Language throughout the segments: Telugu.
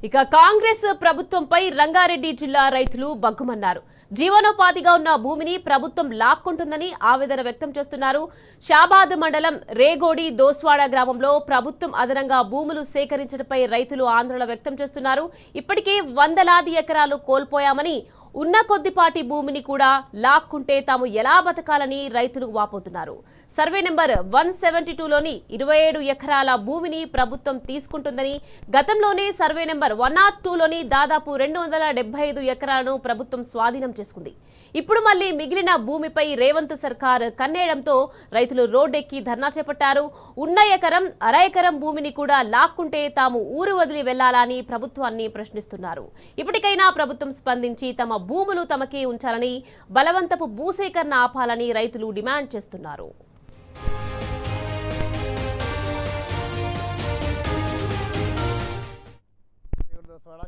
ఇక కాంగ్రెస్ ప్రభుత్వంపై రంగారెడ్డి జిల్లా రైతులు బగ్గుమన్నారు. జీవనోపాధిగా ఉన్న భూమిని ప్రభుత్వం లాక్కుంటుందని ఆవేదన వ్యక్తం చేస్తున్నారు. షాబాద్ మండలం రేగోడి దోస్వాడ గ్రామంలో ప్రభుత్వం అదనంగా భూములు సేకరించడంపై రైతులు ఆందోళన వ్యక్తం చేస్తున్నారు. ఇప్పటికే వందలాది ఎకరాలు కోల్పోయామని, ఉన్న కొద్దిపాటి భూమిని కూడా లాక్కుంటే తాము ఎలా బతకాలని రైతులు వాపోతున్నారు. సర్వే నెంబర్ 172లోని 27 ఎకరాల భూమిని ప్రభుత్వం తీసుకుంటుందని, గతంలోనే సర్వే నెంబర్ 102లోని దాదాపు 275 ఎకరాలను ప్రభుత్వం స్వాధీనం చేసుకుంది. ఇప్పుడు మళ్లీ మిగిలిన భూమిపై రేవంత్ సర్కార్ కన్నేయడంతో రైతులు రోడ్డెక్కి ధర్నా చేపట్టారు. ఉన్న ఎకరం, అర ఎకరం భూమిని కూడా లాక్కుంటే తాము ఊరు వదిలి వెళ్లాలని ప్రభుత్వాన్ని ప్రశ్నిస్తున్నారు. ఇప్పటికైనా ప్రభుత్వం స్పందించి తమ భూములు తమకే ఉంచాలని, బలవంతపు భూసేకరణ ఆపాలని రైతులు డిమాండ్ చేస్తున్నారు.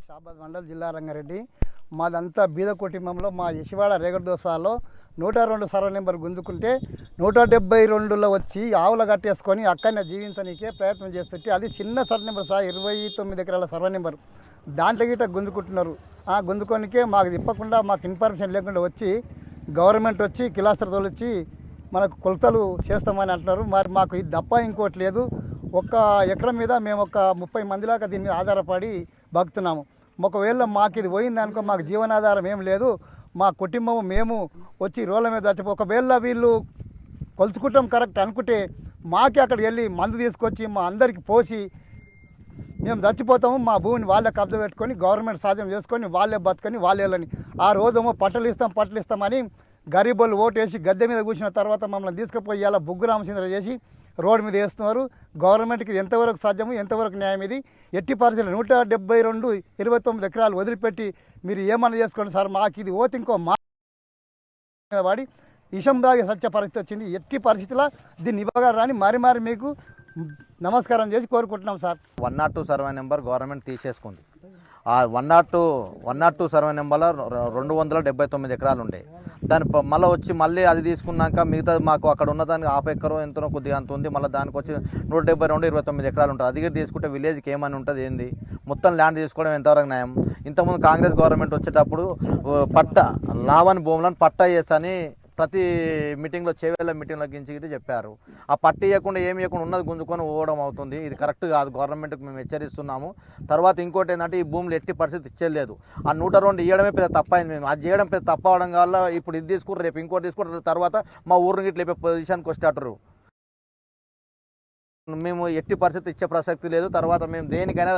షాబాద్ మండల్ జిల్లా రంగారెడ్డి. మాదంతా బీద కుటుంబంలో మా యశవాడ రేగడి దోసాలో 102 సర్వే నెంబర్ గుంజుకుంటే 172లో వచ్చి ఆవుల కట్టేసుకొని అక్కడనే జీవించడానికే ప్రయత్నం చేస్తుంటే అది చిన్న సర్వే నెంబర్ 29 ఎకరాల సర్వే నెంబర్ దాంట్లో గిట్ట గుంజుకుంటున్నారు. ఆ గుంజుకోనికే మాకు తిప్పకుండా, మాకు ఇన్ఫర్మేషన్ లేకుండా వచ్చి గవర్నమెంట్ వచ్చి కిలాసర్ తోలిచ్చి మనకు కొలతలు చేస్తామని అంటున్నారు. మరి మాకు ఇది తప్ప ఇంకోటి లేదు. ఒక్క ఎకరం మీద మేము ఒక 30 మందిలాగా దీన్ని ఆధారపడి బతుకుతున్నాము. ఒకవేళ మాకు ఇది పోయిందనుకో మాకు జీవనాధారం ఏం లేదు. మా కుటుంబం మేము వచ్చి రోడ్ల మీద చచ్చిపో, ఒకవేళ వీళ్ళు కొలుచుకుంటాం కరెక్ట్ అనుకుంటే మాకే అక్కడికి వెళ్ళి మందు తీసుకొచ్చి మా అందరికి పోసి మేము చచ్చిపోతాము. మా భూమిని వాళ్ళే కబ్జా పెట్టుకొని గవర్నమెంట్ సాధ్యం చేసుకొని వాళ్ళే బతుకొని వాళ్ళే వెళ్ళని. ఆ రోజేమో పట్టలు ఇస్తామని గరీబోళ్ళు ఓటేసి గద్దె మీద కూర్చున్న తర్వాత మమ్మల్ని తీసుకుపోయి ఇలా బుగ్గు రామచంద్ర చేసి రోడ్డు మీద వేస్తున్నారు. గవర్నమెంట్కి ఎంతవరకు సాధ్యము, ఎంతవరకు న్యాయం ఇది? ఎట్టి పరిస్థితులు 172 29 ఎకరాలు వదిలిపెట్టి మీరు ఏమన్నా చేసుకోండి సార్, మాకు ఇది ఓతి ఇంకో మా వాడి విషం దాగే సత్య పరిస్థితి వచ్చింది. ఎట్టి పరిస్థితుల్లో దీన్ని ఇవ్వగలరని మరి మీకు నమస్కారం చేసి కోరుకుంటున్నాం సార్. 102 సర్వే నెంబర్ గవర్నమెంట్ తీసేసుకుంది. ఆ 102 సర్వే నెంబర్లో 279 ఎకరాలు ఉంటాయి. దాని మళ్ళీ అది తీసుకున్నాక మిగతా మాకు అక్కడ ఉన్నదానికి 50 ఎకరం ఎంతో కొద్దిగా అంత ఉంది. మళ్ళీ దానికి వచ్చి 172 29 ఎకరాలు ఉంటుంది. అది తీసుకుంటే విలేజ్కి ఏమని ఉంటుంది ఏంది? మొత్తం ల్యాండ్ తీసుకోవడం ఎంతవరకు న్యాయం? ఇంతకుముందు కాంగ్రెస్ గవర్నమెంట్ వచ్చేటప్పుడు లావని భూములను పట్టా చేస్తని ప్రతి మీటింగ్లో చేవేళ్ళ మీటింగ్లో గించి చెప్పారు. ఆ పట్టు ఇవ్వకుండా ఏమి ఇవ్వకుండా ఉన్నది గుంజుకొని పోవడం అవుతుంది. ఇది కరెక్ట్ కాదు. గవర్నమెంట్కి మేము హెచ్చరిస్తున్నాము. తర్వాత ఇంకోటి ఏంటంటే ఈ భూములు ఎట్టి పరిస్థితి ఇచ్చేయలేదు. ఆ 102 ఇవ్వడమే పెద్ద తప్పైంది. మేము అది చేయడం పెద్ద తప్ప అవడం వల్ల ఇప్పుడు ఇది తీసుకుంటారు, రేపు ఇంకోటి తీసుకుంటారు, తర్వాత మా ఊరిని ఇట్లా లేపే పొజిషన్కి వచ్చేటట్టు మేము ఎట్టి పరిస్థితి ఇచ్చే ప్రసక్తి లేదు. తర్వాత మేము దేనికైనా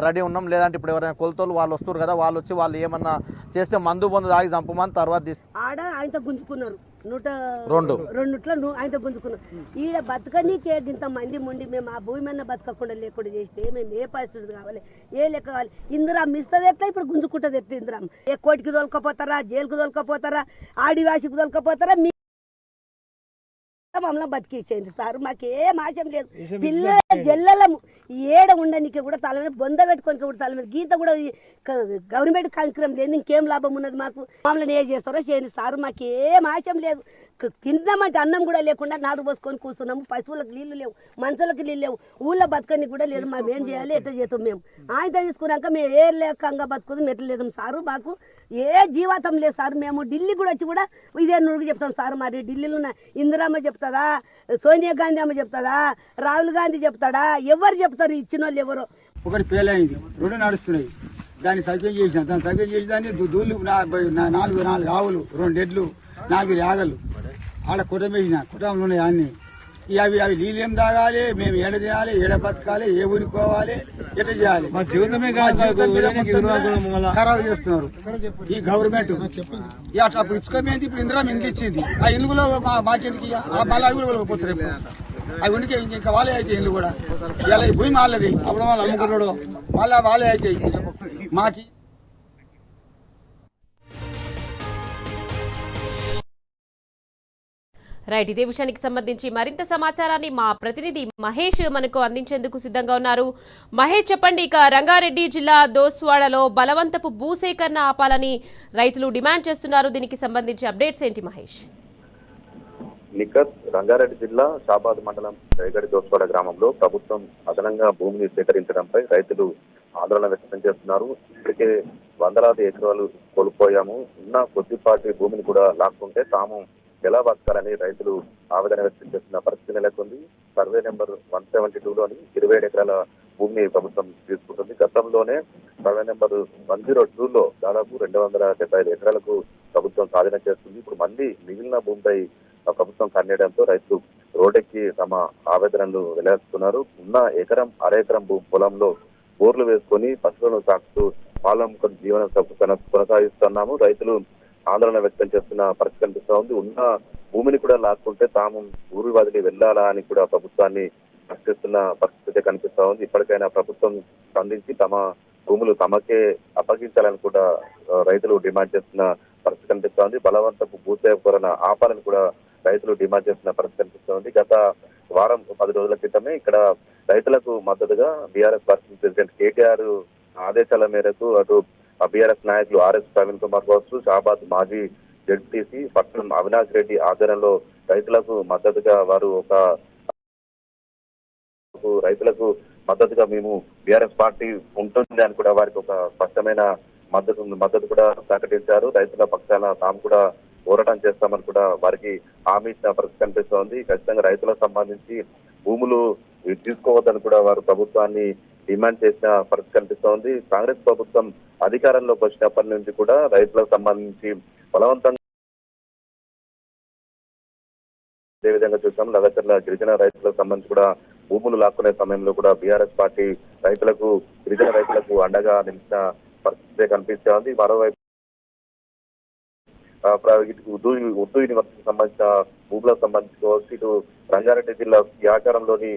రెడీ ఉన్నాం. లేదంటే ఇప్పుడు ఎవరైనా కొలతలు వాళ్ళు వస్తారు కదా, వాళ్ళు వచ్చి వాళ్ళు ఏమన్నా చేస్తే మందు తాగి చంపమని తర్వాత ఆడ ఆయనతో గుంజుకున్నారు. 102 ఆయనతో గుంజుకున్నారు. ఈడ బతకనీకే ఇంత మంది ఉండి మేము ఆ భూమి మీద బతకకుండా లేకుండా చేస్తే మేము ఏ పరిస్థితి కావాలి, ఏ లెక్క కావాలి? ఇందిరామ్ ఇస్తుంది ఎట్లా, ఇప్పుడు గుంజుకుంటుంది ఎట్లా? ఇందిరామ్ ఏ కోటికి తోలుకపోతారా, జైలుకు తోలుకపోతారా, ఆదివాసికి తోలుకపోతారా? మమ్మల్ని బతికిచ్చేయండి సార్. మాకేం ఆశం లేదు. పిల్లల జల్లలము ఏడ ఉండనికి కూడా తల మీద బొంద పెట్టుకొని కూడా తల మీద గీత కూడా గవర్నమెంట్ కార్యక్రమం లేదు. ఇంకేం లాభం ఉన్నది మాకు? మమ్మల్ని ఏ చేస్తారో చేయండి సార్. మాకేం ఆశం లేదు. తిందామంటే అన్నం కూడా లేకుండా నాదు పోసుకొని కూర్చున్నాము. పశువులకు నీళ్లు లేవు, మనుషులకు నీళ్ళు లేవు, ఊళ్ళో బతకని కూడా లేదు. మేము ఏం చేయాలి, ఎట్లా చేస్తాం? మేము ఆయన తీసుకున్నాక మేము ఏ లేకంగా బతుకుదాం, ఎట్లా లేదు సారు? మాకు ఏ జీవితం లేదు సార్. మేము ఢిల్లీ కూడా వచ్చి కూడా ఇదే నుడికి చెప్తాం సార్. మరి ఢిల్లీలో ఉన్న ఇందిరామ్మ చెప్తుందా, సోనియా గాంధీ అమ్మ చెప్తుందా, రాహుల్ గాంధీ చెప్తాడా? ఎవరు చెప్తారు? ఇచ్చిన వాళ్ళు ఎవరు? ఒకటి పేలైంది, 2 నడుస్తున్నాయి. దాన్ని సర్వే చేసిన, దాన్ని దూళ్ళు 4 ఆవులు, 2 ఎడ్లు, 4 యాగలు ఆడ కుటుంబేసిన కుటుంబంలో ఉన్నాయి అన్ని. అవి నీళ్ళు ఏం తాగాలి, మేము ఏడ తినాలి, ఏడ బతకాలి, ఏ ఊరికి పోవాలి, ఎట్లా చేయాలి? ఖరాబ్ చేస్తున్నారు ఈ గవర్నమెంట్. అట్లా అప్పుడు ఇసుకమేంది, ఇప్పుడు ఇందిరామ ఇండ్లు ఇచ్చింది. ఆ ఇల్లు మాకెందుకు? మళ్ళీ అవి కూడా వెళ్ళిపోతారు. అవి ఉండికే ఇంకా వాళ్ళే అయితే ఇల్లు కూడా ఇలా భూమి వాళ్ళది. అప్పుడు వాళ్ళు అమ్ముకున్నాడు, మళ్ళీ వాళ్ళే అయితే మాకి. రైట్, ఇదే విషయానికి సంబంధించి మరింత సమాచారాన్ని మా ప్రతినిధి మహేష్ మనకు అందించేందుకు సిద్ధంగా ఉన్నారు. మహేష్, చెప్పండి. ఇక రంగారెడ్డి జిల్లా దోస్వాడలో బలవంతపు భూసేకరణ ఆపాలని రైతులు డిమాండ్ చేస్తున్నారు. దీనికి సంబంధించి అప్డేట్స్ ఏంటి మహేష్? నిఖత్, రంగారెడ్డి జిల్లా షాబాద్ మండలం రేగడి దోస్వాడ గ్రామంలో ప్రభుత్వం అదనంగా భూమిని సేకరించడంపై రైతులు ఆందోళన వ్యక్తం చేస్తున్నారు. ఇప్పటికే వందలాది ఎకరాలు కోల్పోయాము, ఉన్న కొద్దిపాటి భూమిని కూడా లాక్కుంటే తాము ఎలా బతకాలని రైతులు ఆవేదన వ్యక్తం చేస్తున్న పరిస్థితి నెలకొంది. సర్వే నెంబర్ 172లోని 27 ఎకరాల భూమిని ప్రభుత్వం తీసుకుంటుంది. గతంలోనే సర్వే నెంబర్ 102లో దాదాపు 275 ఎకరాలకు ప్రభుత్వం సాధన చేస్తుంది. ఇప్పుడు మళ్ళీ మిగిలిన భూమిపై ప్రభుత్వం కన్నేయడంతో రైతులు రోడ్డెక్కి తమ ఆవేదనలు వెల్లడిస్తున్నారు. ఉన్న ఎకరం అరెకరం పొలంలో బోర్లు వేసుకొని పశువులను సాగుతూ పాలముకొని జీవనం కొనసాగిస్తున్నాము. రైతులు ఆందోళన వ్యక్తం చేస్తున్న పరిస్థితి కనిపిస్తా ఉంది. ఉన్న భూమిని కూడా లాక్కుంటే తాము ఊరు వదిలి వెళ్లాలా అని కూడా ప్రభుత్వాన్ని ప్రశ్నిస్తున్న పరిస్థితి కనిపిస్తా ఉంది. ఇప్పటికైనా ప్రభుత్వం స్పందించి తమ భూములు తమకే అప్పగించాలని కూడా రైతులు డిమాండ్ చేస్తున్న పరిస్థితి కనిపిస్తా ఉంది. బలవంతపు భూసేకరణ ఆపాలని కూడా రైతులు డిమాండ్ చేస్తున్న పరిస్థితి కనిపిస్తా ఉంది. గత వారం 10 రోజుల క్రితమే ఇక్కడ రైతులకు మద్దతుగా బీఆర్ఎస్ వర్కింగ్ ప్రెసిడెంట్ కేటీఆర్ ఆదేశాల మేరకు అటు బీఆర్ఎస్ నాయకులు ఆర్ఎస్ ప్రవీణ్ కుమార్ కావచ్చు, షాబాద్ మాజీ జడ్పీసీ పట్టణం అవినాష్ రెడ్డి ఆధ్వర్యంలో రైతులకు మద్దతుగా మేము బీఆర్ఎస్ పార్టీ ఉంటుంది అని కూడా వారికి ఒక స్పష్టమైన మద్దతు కూడా ప్రకటించారు. రైతుల పక్షాన తాము కూడా పోరాటం చేస్తామని కూడా వారికి హామీ ఇచ్చిన పరిస్థితి కనిపిస్తోంది. ఖచ్చితంగా రైతులకు సంబంధించి భూములు తీసుకోవద్దని కూడా వారు ప్రభుత్వాన్ని డిమాండ్ చేసిన పరిస్థితి కనిపిస్తోంది. కాంగ్రెస్ ప్రభుత్వం అధికారంలోకి వచ్చినప్పటి నుంచి కూడా రైతులకు సంబంధించి బలవంతంగా అదేవిధంగా చూసాం లగచర్ల గిరిజన రైతులకు సంబంధించి కూడా భూములు లాక్కునే సమయంలో కూడా బీఆర్ఎస్ పార్టీ గిరిజన రైతులకు అండగా నిలిచిన పరిస్థితి కనిపిస్తోంది. మరోవైపు ఉర్దూ యూనివర్సిటీకి సంబంధించిన భూములకు సంబంధించుకోవచ్చు, ఇటు రంగారెడ్డి జిల్లా యాచారంలోని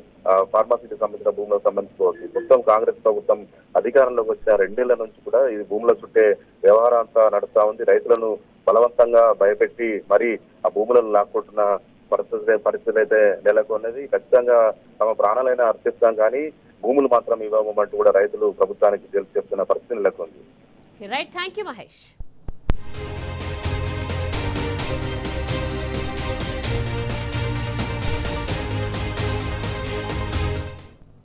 ఫార్మసీకి సంబంధించిన భూములకు సంబంధించుకోవచ్చు. మొత్తం కాంగ్రెస్ ప్రభుత్వం అధికారంలోకి వచ్చిన 2 ఏళ్ల నుంచి కూడా ఈ భూముల చుట్టే వ్యవహారం అంతా నడుస్తా ఉంది. రైతులను బలవంతంగా భయపెట్టి మరి ఆ భూములను లాక్కుంటున్న పరిస్థితులు అయితే నెలకొన్నది. ఖచ్చితంగా తమ ప్రాణాలైనా అర్పిస్తాం కానీ భూములు మాత్రం ఇవ్వమంటూ కూడా రైతులు ప్రభుత్వానికి చెప్తున్న పరిస్థితి నెలకొంది. Right, thank you Mahesh.